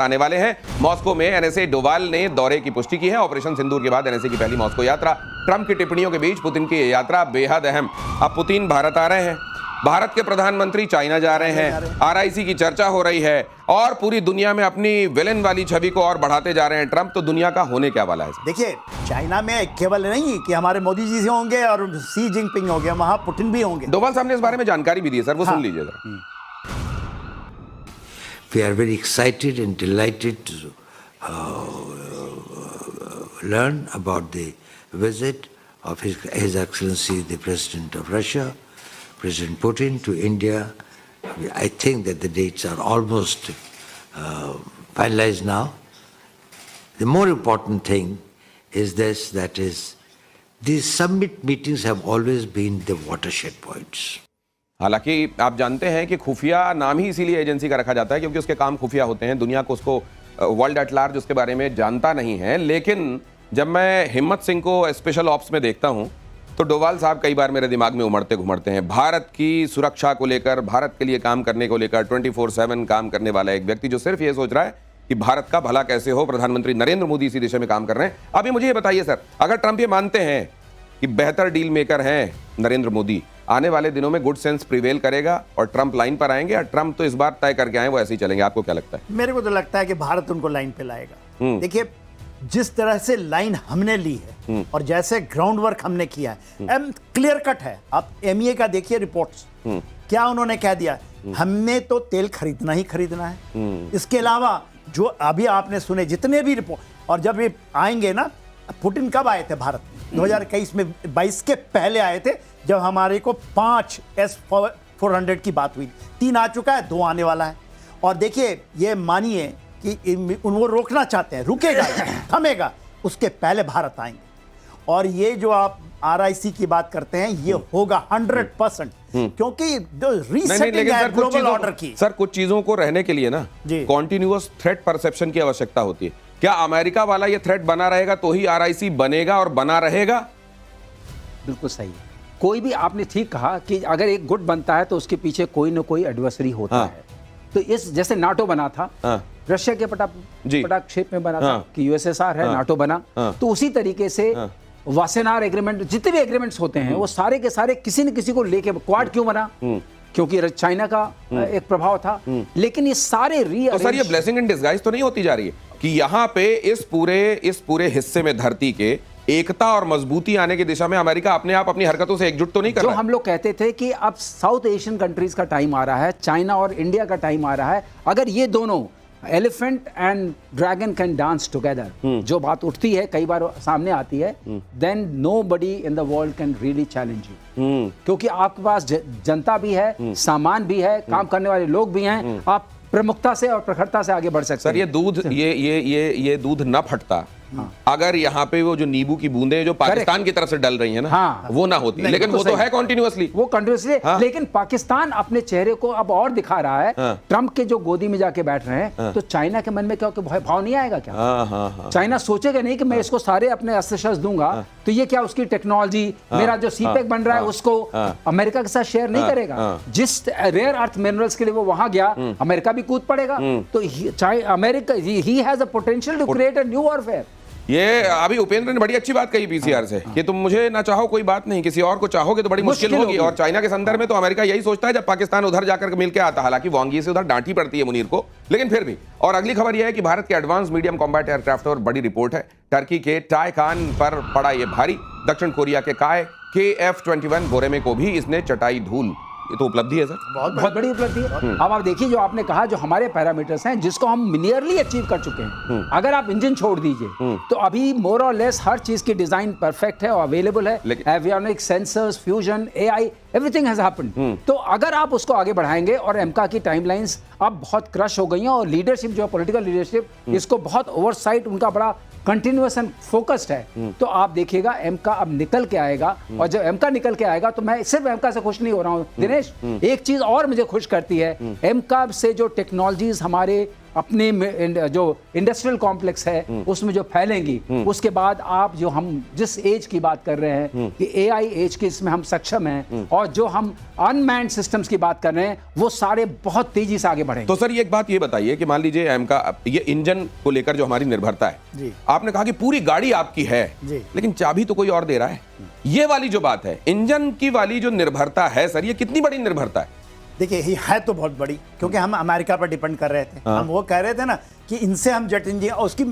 आने वाले हैं। मॉस्को में एनएसए डोवाल ने दौरे की पुष्टि की है। ऑपरेशन सिंदूर के बाद एनएसए की पहली मॉस्को यात्रा। ट्रंप की टिप्पणियों के बीच पुतिन की यात्रा बेहद अहम। अब पुतिन भारत आ रहे हैं, भारत के प्रधानमंत्री चाइना जा रहे हैं, आरआईसी की चर्चा हो रही है और पूरी दुनिया में अपनी विलेन वाली छवि को और बढ़ाते जा रहे हैं ट्रंप। तो दुनिया का होने क्या वाला है? देखिए, चाइना में केवल नहीं कि हमारे मोदी जी से होंगे और शी जिनपिंग होंगे, वहां पुतिन भी होंगे। डोवाल साहब ने इस बारे में जानकारी भी दी है सर, वो सुन लीजिए जरा। We are very excited and delighted to learn about the visit of His Excellency the President of Russia, President Putin, to India. I think that the dates are almost finalized now. The more important thing is this, that is, these summit meetings have always been the watershed points. हालांकि आप जानते हैं कि खुफिया नाम ही इसीलिए agency का रखा जाता है क्योंकि उसके काम खुफिया होते हैं। दुनिया को उसको वर्ल्ड एट लार्ज उसके बारे में जानता नहीं है। लेकिन जब मैं हिम्मत सिंह को स्पेशल ऑप्स में देखता हूं तो डोवाल साहब कई बार मेरे दिमाग में उमड़ते घुमड़ते हैं। भारत की सुरक्षा को लेकर, भारत के लिए काम करने को लेकर 24/7 काम करने वाला एक व्यक्ति जो सिर्फ ये सोच रहा है कि भारत का भला कैसे हो। प्रधानमंत्री नरेंद्र मोदी इसी दिशा में काम कर रहे हैं। अभी मुझे ये बताइए सर, अगर ट्रंप ये मानते हैं कि बेहतर डील मेकर हैं नरेंद्र मोदी, आने वाले दिनों में गुड सेंस प्रिवेल करेगा और ट्रंप लाइन पर आएंगे, या ट्रंप तो इस बार तय करके आए वो ऐसे ही चलेंगे? आपको क्या लगता है? मेरे को तो लगता है कि भारत उनको लाइन पे लाएगा। देखिए, जिस तरह से लाइन हमने ली है और जैसे ग्राउंड वर्क हमने किया है, क्लियर कट है। आप एमईए का देखिए रिपोर्ट्स, क्या उन्होंने कह दिया, हमने तो तेल खरीदना ही खरीदना है। इसके अलावा जो अभी आपने सुने जितने भी रिपोर्ट, और जब ये आएंगे ना, पुतिन कब आए थे भारत में? 2021 में, 22 के पहले आए थे, जब हमारे को 5 S-400 की बात हुई। 3 आ चुका है, 2 आने वाला है। और देखिए, ये मानिए कि वो रोकना चाहते हैं, रुकेगा, थमेगा, उसके पहले भारत आएंगे। और ये जो आप आरआईसी की बात करते हैं, ये होगा 100%, क्योंकि रीसेटिंग है ग्लोबल ऑर्डर की। सर, कुछ चीजों को रहने के लिए ना कॉन्टिन्यूअस थ्रेट परसेप्शन की आवश्यकता होती है। क्या अमेरिका वाला ये थ्रेट बना रहेगा तो ही आरआईसी बनेगा और बना रहेगा? बिल्कुल सही है। कोई भी, आपने ठीक कहा कि अगर एक गुट बनता है तो उसके पीछे कोई ना कोई एडवर्सरी होता है। तो इस जैसे नाटो बना था, रशिया के पटाक्षेप में बना था कि यूएसएसआर है, नाटो बना। तो उसी तरीके से वासेनार एग्रीमेंट, जितने भी एग्रीमेंट्स होते हैं वो सारे के सारे किसी न किसी को लेके, क्वाड क्यों बना? क्योंकि चाइना का एक प्रभाव था। लेकिन ये सारे तो सर, ये ब्लेसिंग इन डिस्गाइज तो नहीं होती जा रही है कि यहाँ पे इस पूरे हिस्से में धरती के एकता और मजबूती आने की दिशा में अमेरिका अपने आप अपनी हरकतों से एकजुट तो नहीं कर रहा है? जो हम लोग कहते थे कि अब साउथ एशियन कंट्रीज का टाइम आ रहा है, चाइना और इंडिया का टाइम आ रहा है। अगर ये दोनों elephant and dragon can dance together, जो बात उठती है, कई बार सामने आती है, then nobody in the world can really challenge you. क्योंकि आपके पास जनता भी है, सामान भी है, काम करने वाले लोग भी हैं, आप प्रमुखता से और प्रखरता से आगे बढ़ सकते हैं। सर, ये दूध न फटता अगर यहाँ पे वो जो नींबू की बूंदें जो पाकिस्तान की तरफ से डल रही है ना, वो ना होती। लेकिन वो तो है कंटिन्यूअसली, लेकिन पाकिस्तान अपने चेहरे को अब और दिखा रहा है। ट्रंप के जो गोदी में जाके बैठ रहे हैं, तो चाइना के मन में क्या भाव नहीं आएगा क्या? चाइना सोचेगा नहीं कि मैं इसको सारे अपने अस्त्र शस्त्र दूंगा, तो ये क्या उसकी टेक्नोलॉजी, मेरा जो सीपेक बन रहा है उसको अमेरिका के साथ शेयर नहीं करेगा? जिस रेयर अर्थ मिनरल्स के लिए वो वहां गया, अमेरिका भी कूद पड़ेगा। तो America, he has a potential to create a new warfare. ये अभी उपेंद्र ने बड़ी अच्छी बात कही पीसीआर से कि तुम मुझे ना चाहो कोई बात नहीं, किसी और को चाहोगे तो बड़ी मुश्किल होगी। और चाइना के संदर्भ में तो अमेरिका यही सोचता है जब पाकिस्तान उधर जाकर मिलकर आता। हालांकि वांगी से उधर डांटी पड़ती है मुनीर को, लेकिन फिर भी। और अगली खबर यह है कि भारत के एडवांस मीडियम कॉम्बैट एयरक्राफ्ट और बड़ी रिपोर्ट है, टर्की के टाइकान पर पड़ा ये भारी। दक्षिण कोरिया के काय KF-21 बोरेमे को भी इसने चटाई धूल। ये तो उपलब्धि है सर, बहुत बड़ी उपलब्धि है। अब आप देखिए, जो आपने कहा, जो हमारे पैरामीटर्स हैं जिसको हम नियरली अचीव कर चुके हैं। अगर आप इंजन छोड़ दीजिए तो अभी मोर और लेस हर चीज की डिजाइन परफेक्ट है और अवेलेबल है। Avionics, sensors, fusion, AI, everything has happened. तो अगर आप उसको आगे बढ़ाएंगे, और एमका की टाइमलाइंस अब बहुत क्रश हो गई हैं, और लीडरशिप जो है, पॉलिटिकल लीडरशिप, इसको बहुत ओवरसाइट, उनका बड़ा कंटिन्यूअस एंड फोकस्ड है। तो आप देखिएगा एमका अब निकल के आएगा। और जब एमका निकल के आएगा, तो मैं सिर्फ एमका से खुश नहीं हो रहा हूं दिनेश, एक चीज और मुझे खुश करती है। एमका से जो टेक्नोलॉजीज हमारे अपने जो इंडस्ट्रियल कॉम्प्लेक्स है उसमें जो फैलेंगी, उसके बाद आप जो हम जिस एज की बात कर रहे हैं कि एआई एज के इसमें हम सक्षम हैं, और जो हम अनमैन्ड सिस्टम्स की बात कर रहे हैं वो सारे बहुत तेजी से आगे बढ़ेंगे। तो सर ये एक बात ये बताइए कि मान लीजिए एमका ये इंजन को लेकर जो हमारी निर्भरता है जी। आपने कहा कि पूरी गाड़ी आपकी है जी। लेकिन चाबी तो कोई और दे रहा है। ये वाली जो बात है इंजन की वाली जो निर्भरता है सर, ये कितनी बड़ी निर्भरता है? देखिए ये है तो बहुत बड़ी, क्योंकि हम अमेरिका पर डिपेंड कर रहे थे। हम वो कह रहे थे ना कि इनसे हम जेट इंजन, और उसकी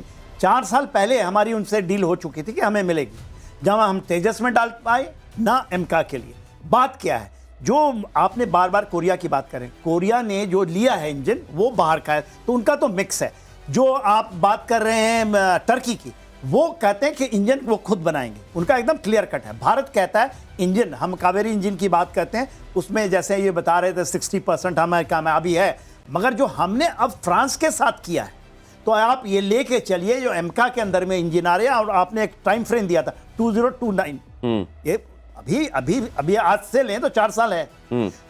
4 साल पहले हमारी उनसे डील हो चुकी थी कि हमें मिलेगी, जहां हम तेजस में डाल पाए ना एमका के लिए। बात क्या है, जो आपने बार बार कोरिया की बात करें, कोरिया ने जो लिया है इंजन वो बाहर का है, तो उनका तो मिक्स है। जो आप बात कर रहे हैं टर्की की, वो कहते हैं कि इंजन वो खुद बनाएंगे, उनका एकदम क्लियर कट है। भारत कहता है इंजन, हम कावेरी इंजन की बात करते हैं, उसमें जैसे ये बता रहे थे 60% हमें कामयाबी है, मगर जो हमने अब फ्रांस के साथ किया है, तो आप ये लेके चलिए जो एमका के अंदर में इंजन आ रहे हैं, और आपने एक टाइम फ्रेम दिया था 2029, ये अभी आज से लें तो 4 साल है,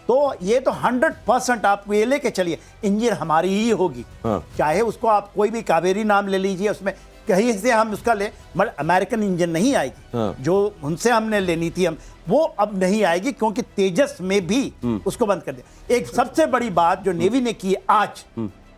तो ये तो 100% आप ये लेके चलिए इंजन हमारी ही होगी। चाहे उसको आप कोई भी कावेरी नाम ले लीजिए, उसमें कहीं से हम उसका ले, मगर अमेरिकन इंजन नहीं आएगी। जो उनसे हमने लेनी थी हम, वो अब नहीं आएगी, क्योंकि तेजस में भी उसको बंद कर दिया। एक सबसे बड़ी बात जो नेवी ने की आज,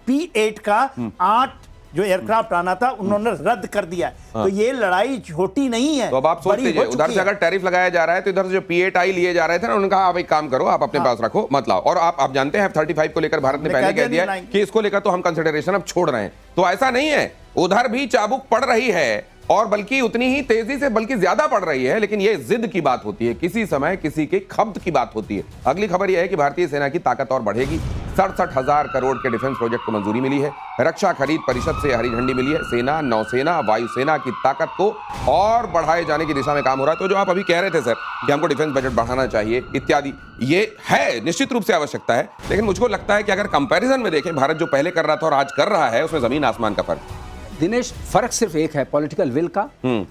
P8 का 8 जो एयरक्राफ्ट आना था उन्होंने रद्द कर दिया है। तो ये लड़ाई छोटी नहीं है। तो अब आप सोच लीजिए उधर से अगर टैरिफ लगाया जा रहा है तो इधर से जो P8I लिए जा रहे थे ना, उन्होंने कहा आप एक काम करो, आप अपने पास रखो, मत लाओ। और आप जानते हैं F-35 को लेकर भारत ने पहले कह दिया कि इसको लेकर तो हम कंसिडरेशन अब छोड़ रहे हैं। तो ऐसा नहीं है, उधर भी चाबुक पड़ रही है, और बल्कि उतनी ही तेजी से, बल्कि ज्यादा पड़ रही है। लेकिन ये जिद की बात होती है, किसी समय किसी के खब्त की बात होती है। अगली खबर यह है कि भारतीय सेना की ताकत और बढ़ेगी। 67,000 करोड़ के डिफेंस प्रोजेक्ट को मंजूरी मिली है। रक्षा खरीद परिषद से हरी झंडी मिली है। सेना, नौसेना, वायुसेना की ताकत को और बढ़ाए जाने की दिशा में काम हो रहा है। तो जो आप अभी कह रहे थे सर कि हमको डिफेंस बजट बढ़ाना चाहिए इत्यादि, ये है निश्चित रूप से आवश्यकता है। लेकिन मुझको लगता है कि अगर कंपैरिजन में देखें, भारत जो पहले कर रहा था और आज कर रहा है, उसमें जमीन आसमान का फर्क। दिनेश, फर्क सिर्फ एक है, पॉलिटिकल विल का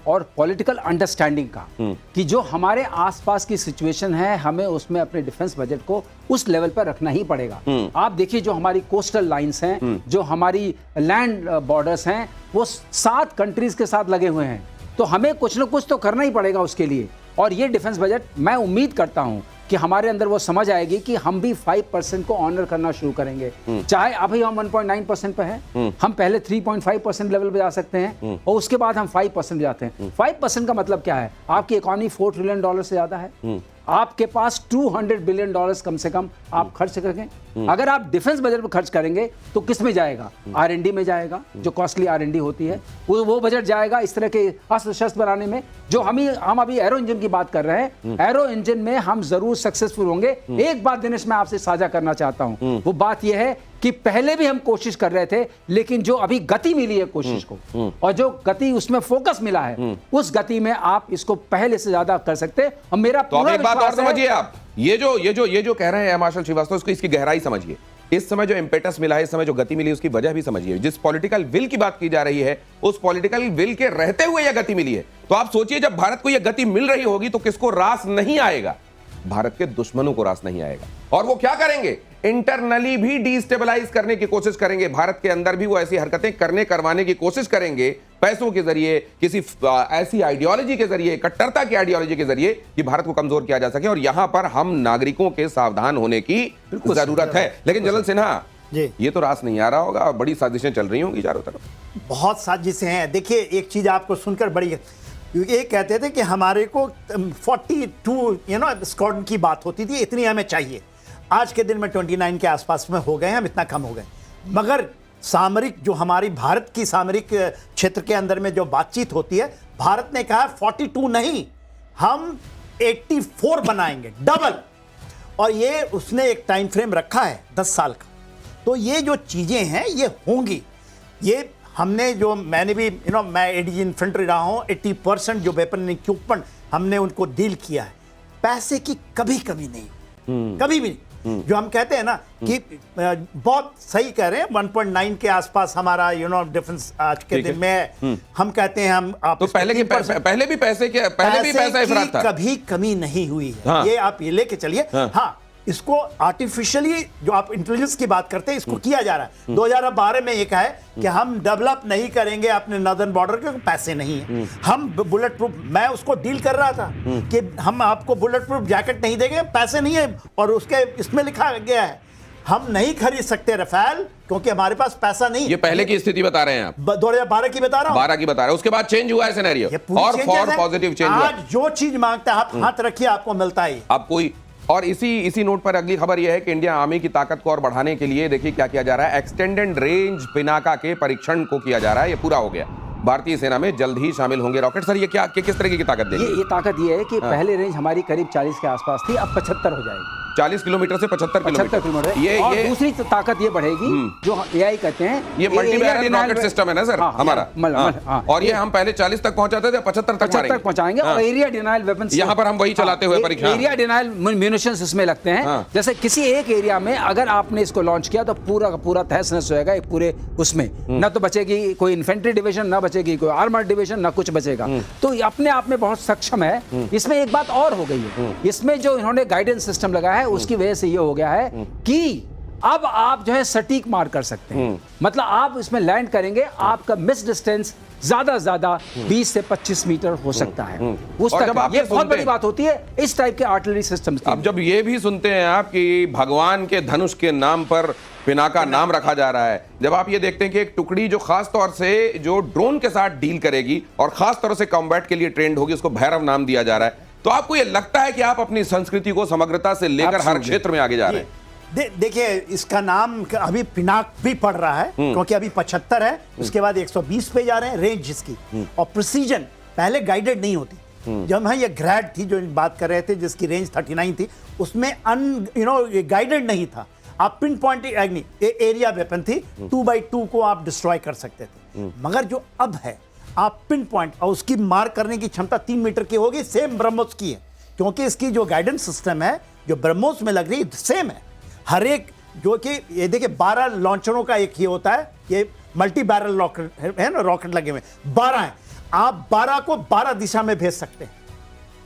और पॉलिटिकल अंडरस्टैंडिंग का, कि जो हमारे आसपास की सिचुएशन है हमें उसमें अपने डिफेंस बजट को उस लेवल पर रखना ही पड़ेगा। आप देखिए जो हमारी कोस्टल लाइंस हैं, जो हमारी लैंड बॉर्डर्स हैं, वो 7 कंट्रीज के साथ लगे हुए हैं, तो हमें कुछ ना कुछ तो करना ही पड़ेगा उसके लिए। और ये डिफेंस बजट, मैं उम्मीद करता हूं कि हमारे अंदर वो समझ आएगी कि हम भी 5% को ऑनर करना शुरू करेंगे। चाहे अभी हम 1.9% पे हैं, हम पहले 3.5% लेवल पे जा सकते हैं, और उसके बाद हम 5% जाते हैं। 5% का मतलब क्या है? आपकी इकोनॉमी $4 ट्रिलियन से ज्यादा है, आपके पास $200 बिलियन कम से कम आप खर्च करेंगे। अगर आप डिफेंस बजट में खर्च करेंगे तो किस में जाएगा? R&D में जाएगा, जो कॉस्टली R&D होती है, वो बजट जाएगा इस तरह के अस्त्र शस्त्र बनाने में। जो हम अभी एरो इंजन की बात कर रहे हैं, एरो इंजन में हम जरूर सक्सेसफुल होंगे। एक बात दिनेश मैं आपसे साझा करना चाहता हूं, वो बात यह है कि पहले भी हम कोशिश कर रहे थे, लेकिन जो अभी गति मिली है कोशिश को, और जो गति उसमें फोकस मिला है, उस गति में आप इसको पहले से ज्यादा कर सकते हैं। और मेरा तो एक बात और समझिए, आप ये जो कह रहे हैं मार्शल श्रीवास्तव, उसको इसकी गहराई समझिए। इस समय जो इम्पेटस मिला है, इस समय जो गति मिली, उसकी वजह भी समझिए। जिस पॉलिटिकल विल की बात की जा रही है, उस पॉलिटिकल विल के रहते हुए यह गति मिली है। तो आप सोचिए, जब भारत को यह गति मिल रही होगी तो किसको रास नहीं आएगा? भारत के दुश्मनों को रास नहीं आएगा। और वो क्या करेंगे? इंटरनली भी डिस्टेबलाइज करने की कोशिश करेंगे। भारत के अंदर भी वो ऐसी हरकतें करवाने की कोशिश करेंगे, पैसों के जरिए, किसी ऐसी आइडियोलॉजी के जरिए, कट्टरता की आइडियोलॉजी के जरिए, कि भारत को कमजोर किया जा सके। और यहां पर हम नागरिकों के सावधान होने की जरूरत है। लेकिन जनरल सिन्हा जी, ये तो रास नहीं आ रहा होगा और बड़ी साजिशें चल रही होंगी चारों तरफ। बहुत साजिशें हैं। देखिए एक चीज आपको सुनकर बड़ी, ये कहते थे कि हमारे को 42 स्क्वाड्रन की बात होती थी, इतनी हमें चाहिए। आज के दिन में 29 के आसपास में हो गए हैं, हम इतना कम हो गए। मगर सामरिक जो हमारी भारत की सामरिक क्षेत्र के अंदर में जो बातचीत होती है, भारत ने कहा 42 नहीं, हम 84 बनाएंगे, डबल। और ये उसने एक टाइम फ्रेम रखा है 10 साल का। तो ये जो चीजें हैं ये होंगी। ये हमने जो, मैंने भी मैं एडीजी इन्फेंट्री रहा हूं, 80% जो वेपन इक्विपमेंट हमने उनको डील किया है। पैसे की कभी कमी नहीं, कभी भी नहीं। जो हम कहते हैं ना कि बहुत सही कह रहे हैं, 1.9 के आसपास हमारा डिफेंस आज के दिन में हम कहते हैं हम आप तो पहले भी पैसा इफरात था, कभी कमी नहीं हुई है। हाँ। ये आप ये लेके चलिए। हाँ, इसको आर्टिफिशियली, जो आप इंटेलिजेंस की बात करते हैं, इसको किया जा रहा है। 2012 में एक है कि हम डेवलप नहीं करेंगे अपने नॉर्दर्न बॉर्डर के, पैसे नहीं है। हम बुलेट प्रूफ, मैं उसको डील कर रहा था कि हम आपको बुलेट प्रूफ जैकेट नहीं देंगे, पैसे नहीं है, और उसके इसमें लिखा गया है हम नहीं खरीद सकते रफाल क्योंकि हमारे पास पैसा नहीं। ये पहले की स्थिति बता रहे हैं आप? 2012 की बता रहा हूं। 12 की बता रहे हैं, उसके बाद चेंज हुआ है सिनेरियो, और फॉर पॉजिटिव चेंज हुआ। आज जो चीज मांगता है आप हाथ रखिए, आपको मिलता है। आप कोई और इसी नोट पर अगली खबर यह है कि इंडियन आर्मी की ताकत को और बढ़ाने के लिए देखिए क्या किया जा रहा है। एक्सटेंडेड रेंज पिनाका के परीक्षण को किया जा रहा है, ये पूरा हो गया। भारतीय सेना में जल्द ही शामिल होंगे रॉकेट। सर ये क्या किस तरह की ताकत देगी? ये ताकत ये है कि पहले रेंज हमारी करीब 40 के आसपास थी, अब 75 हो जाएगी। 40 किलोमीटर से 75 किलोमीटर। ये दूसरी ताकत ये बढ़ेगी जो एआई कहते हैं, ये मल्टी बैरल रॉकेट सिस्टम है ना सर हमारा, और ये हम पहले 40 तक पहुंचाते थे, 75 तक पहुंचाएंगे। और एरिया डिनाइल वेपन्स यहाँ पर हम वही चलाते हुए परीक्षा, एरिया डिनाइल म्यूनिशंस इसमें लगते हैं। जैसे किसी एक एरिया में अगर आपने इसको लॉन्च किया तो पूरा का पूरा तहस नहस होएगा एक पूरे उसमें, न तो बचेगी कोई इन्फेंट्री डिवीजन, ना बचेगी कोई आर्मर्ड डिवीजन, ना कुछ बचेगा। तो अपने आप में बहुत सक्षम है। इसमें एक बात और हो गई है, इसमें जो इन्होंने गाइडेंस सिस्टम लगाया है उसकी वजह से ये हो गया है कि अब आप जो है सटीक मार कर सकते हैं। मतलब आप इसमें लैंड करेंगे, आपका मिस डिस्टेंस ज्यादा 20 से 25 मीटर हो सकता है। उस तक ये बहुत बड़ी बात होती है इस टाइप के आर्टिलरी सिस्टम की। अब जब ये भी सुनते हैं आप कि भगवान के धनुष के नाम पर पिनाका नाम रखा जा रहा है, जब आप ये देखते हैं कि एक टुकड़ी जो खास तौर से जो ड्रोन के साथ डील करेगी और खास तौर से कॉम्बैट के लिए ट्रेंड होगी, उसको भैरव नाम दिया जा रहा है, तो आपको ये लगता है कि आप अपनी संस्कृति को समग्रता से लेकर हर क्षेत्र में आगे जा रहे हैं? देखिए इसका नाम अभी पिनाक भी पड़ रहा है क्योंकि अभी 75 है, उसके बाद 120 पे जा रहे हैं रेंज इसकी। और प्रिसीजन पहले गाइडेड नहीं होती। जब हम ये ग्रैड थी जो बात कर रहे थे जिसकी रेंज 39 थी, उसमें गाइडेड नहीं था। आप पिन पॉइंट एरिया वेपन थी, 2x2 को आप डिस्ट्रॉय कर सकते थे। मगर जो अब है आप पिन पॉइंट, और उसकी मार करने की क्षमता 3 मीटर की होगी, सेम ब्रह्मोस की है क्योंकि इसकी जो गाइडेंस सिस्टम है जो ब्रह्मोस में लग रही है सेम है। हर एक जो कि ये देखिए 12 लॉन्चरों का एक ही होता है, ये मल्टी बैरल रॉकेट है ना, रॉकेट लगे हुए 12 हैं। आप 12 को 12 दिशा में भेज सकते हैं।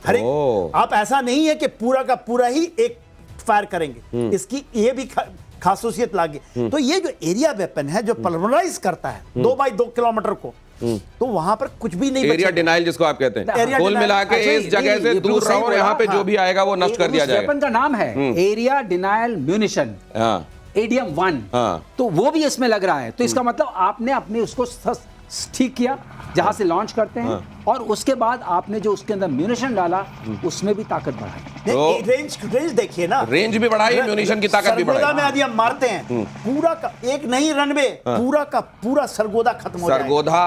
हर एक आप ऐसा नहीं है कि पूरा का पूरा ही एक फायर करेंगे। इसकी ये भी खासियत लागी। तो ये जो एरिया वेपन है जो पल्वराइज करता है 2x2 किलोमीटर को, तो वहां पर कुछ भी नहीं एरिया डिनाइल जिसको आप कहते हैं, कुल मिला के इस जगह से दूर रहो, यहाँ पे जो भी आएगा वो नष्ट कर दिया जाएगा। वेपन का नाम है एरिया डिनाइल म्यूनिशन, एडीएम 1। तो वो भी इसमें लग रहा है। तो इसका मतलब आपने अपने उसको ठीक किया जहां से लॉन्च करते हैं, और उसके बाद आपने जो उसके अंदर म्यूनिशन डाला उसमें भी ताकत बढ़ाई। रेंज देखिए ना, रेंज भी बढ़ाई, म्यूनिशन की ताकत भी बढ़ाई। में यदि हम मारते हैं पूरा का एक नहीं रनवे, पूरा का पूरा सरगोदा खत्म हो जाएगा। सरगोधा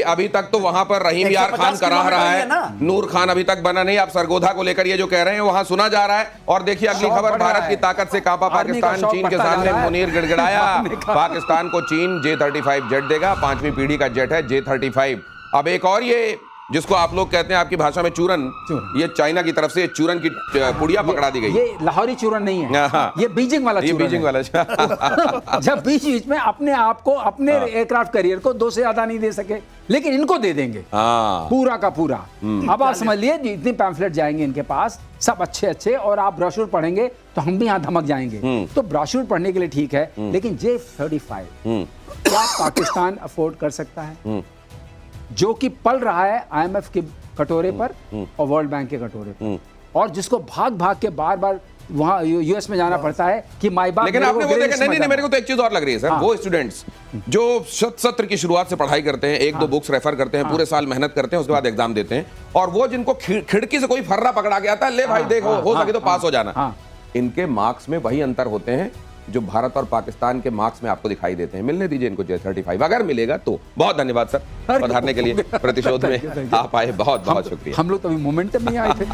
अभी तक तो वहां पर रहीम यार खान कराह रहा है, नूर खान अभी तक बना नहीं। आप सरगोधा को लेकर ये जो कह रहे हैं वहां सुना जा रहा है। और देखिए अगली खबर, भारत की ताकत से कांपा पाकिस्तान, चीन के सामने मुनीर गिड़गिड़ाया। पाकिस्तान को चीन J-35 जेट देगा, 5वीं पीढ़ी का जेट है J-35। अब एक और ये जिसको आप लोग कहते हैं आपकी भाषा में चूरन, ये चाइना की तरफ से चूरन की पुड़िया पकड़ा दी गई। ये लाहौरी चूरन नहीं है, ये बीजिंग वाला चूरन, बीजिंग वाला। जब बीच में अपने आप को, अपने एयरक्राफ्ट करियर को 2 से ज्यादा नहीं दे सके, लेकिन इनको दे देंगे पूरा का पूरा। अब आप समझ लिए जितने पैम्फलेट जाएंगे इनके पास सब अच्छे, और आप ब्रोशूर पढ़ेंगे तो हम भी यहाँ धमक जाएंगे। तो ब्रोशूर पढ़ने के लिए ठीक है, लेकिन J-35 क्या पाकिस्तान अफोर्ड कर सकता है, जो कि पल रहा है IMF के कटोरे पर और वर्ल्ड बैंक के कटोरे पर, और जिसको भाग के बार वहां यूएस में जाना पड़ता है कि माई बाप। लेकिन आपने वो देखा नहीं, मेरे को तो एक चीज और लग रही है सर, वो स्टूडेंट्स जो सत्र की शुरुआत से पढ़ाई करते हैं, 1-2 बुक्स रेफर करते हैं, पूरे साल मेहनत करते हैं, उसके बाद एग्जाम देते हैं, और वो जिनको खिड़की से कोई फर्रा पकड़ा के आता है, ले भाई देखो हो सके तो पास हो जाना, इनके मार्क्स में वही अंतर होते हैं जो भारत और पाकिस्तान के मार्क्स में आपको दिखाई देते हैं। मिलने दीजिए इनको J-35 अगर मिलेगा तो। बहुत धन्यवाद सर पधारने के लिए, प्रतिशोध में आप आए, बहुत बहुत शुक्रिया। हम लोग तो अभी मोमेंटम में आए थे।